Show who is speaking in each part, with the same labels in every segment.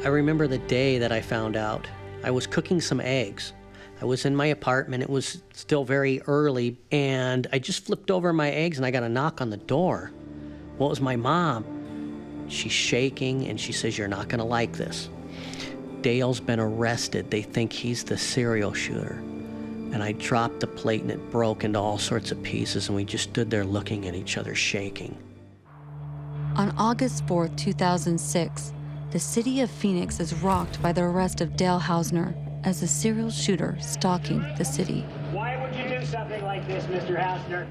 Speaker 1: I remember the day that I found out. I was cooking some eggs. I was in my apartment. It was still very early, and I just flipped over my eggs, and I got a knock on the door. Well, it was my mom. She's shaking, and she says, "You're not going to like this. Dale's been arrested. They think he's the serial shooter." And I dropped the plate, and it broke into all sorts of pieces, and we just stood there looking at each other, shaking.
Speaker 2: On August 4th, 2006, the city of Phoenix is rocked by the arrest of Dale Hausner as a serial shooter stalking the city.
Speaker 3: Why would you do something like this, Mr. Hausner?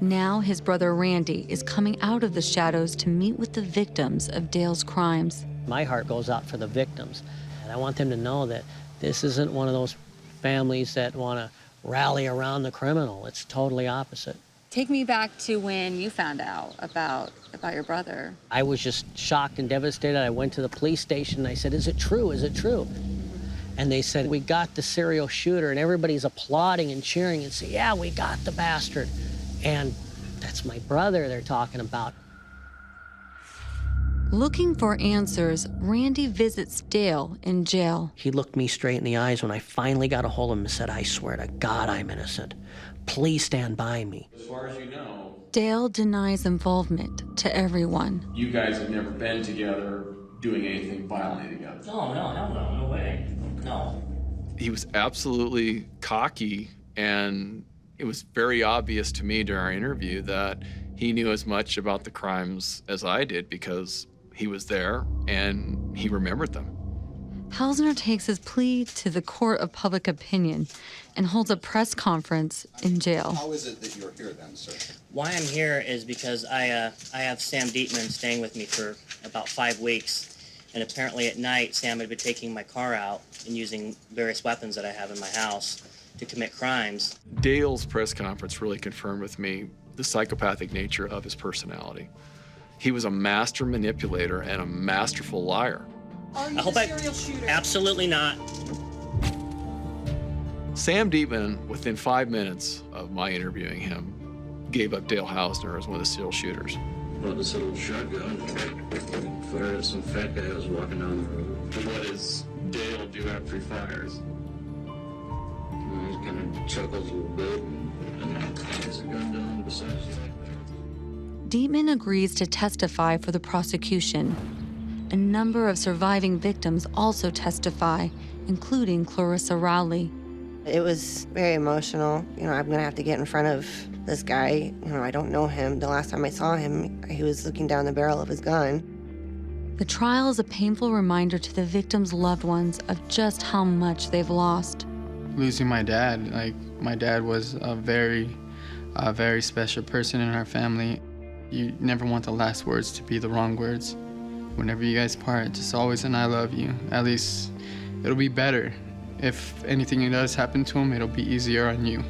Speaker 2: Now his brother Randy is coming out of the shadows to meet with the victims of Dale's crimes.
Speaker 1: My heart goes out for the victims, and I want them to know that this isn't one of those families that want to rally around the criminal. It's totally opposite.
Speaker 4: Take me back to when you found out about your brother.
Speaker 1: I was just shocked and devastated. I went to the police station and I said, "Is it true? Is it true?" And they said, "We got the serial shooter," and everybody's applauding and cheering and say, "Yeah, we got the bastard." And that's my brother they're talking about.
Speaker 2: Looking for answers, Randy visits Dale in jail.
Speaker 1: He looked me straight in the eyes when I finally got a hold of him and said, "I swear to God I'm innocent. Please stand by me."
Speaker 5: As far as you know,
Speaker 2: Dale denies involvement to everyone.
Speaker 5: you guys have never been together doing anything violently together.
Speaker 6: No, hell no, no way. No.
Speaker 7: He was absolutely cocky, and it was very obvious to me during our interview that he knew as much about the crimes as I did because he was there and he remembered them.
Speaker 2: Hausner takes his plea to the court of public opinion and holds a press conference in jail.
Speaker 8: How is it that you're here then, sir?
Speaker 6: Why I'm here is because I have Sam Dept staying with me for about 5 weeks. And apparently at night, Sam had been taking my car out and using various weapons that I have in my house to commit crimes.
Speaker 7: Dale's press conference really confirmed with me the psychopathic nature of his personality. He was a master manipulator and a masterful liar.
Speaker 9: Are you the serial shooter?
Speaker 6: Absolutely not.
Speaker 7: Sam Dept, within 5 minutes of my interviewing him, gave up Dale Hausner as one of the serial shooters.
Speaker 10: Brought this little shotgun, fired at some fat guy who was walking down the road.
Speaker 5: What does Dale do after he fires?
Speaker 10: He kind of chuckles a little bit and puts a gun down beside his leg.
Speaker 2: Dept agrees to testify for the prosecution. A number of surviving victims also testify, including Clarissa Rowley.
Speaker 11: It was very emotional. I'm going to have to get in front of this guy. I don't know him. The last time I saw him, he was looking down the barrel of his gun.
Speaker 2: The trial is a painful reminder to the victims' loved ones of just how much they've lost.
Speaker 12: Losing my dad, my dad was a very special person in our family. You never want the last words to be the wrong words. Whenever you guys part, just always an "I love you." At least it'll be better. If anything does happen to him, it'll be easier on you.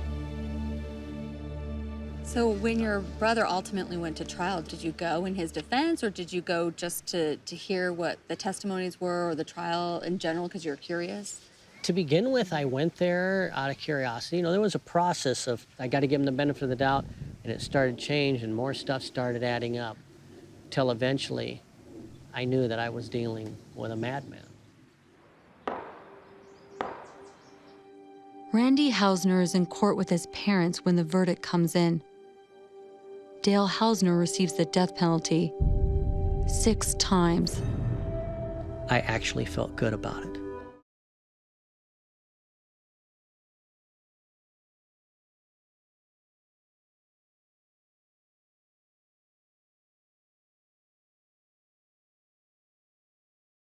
Speaker 4: So when your brother ultimately went to trial, did you go in his defense, or did you go just to hear what the testimonies were or the trial in general because you're curious?
Speaker 1: To begin with, I went there out of curiosity. There was a process of, I got to give him the benefit of the doubt, and it started to change, and more stuff started adding up, till eventually I knew that I was dealing with a madman.
Speaker 2: Randy Hausner is in court with his parents when the verdict comes in. Dale Hausner receives the death penalty 6 times.
Speaker 1: I actually felt good about it.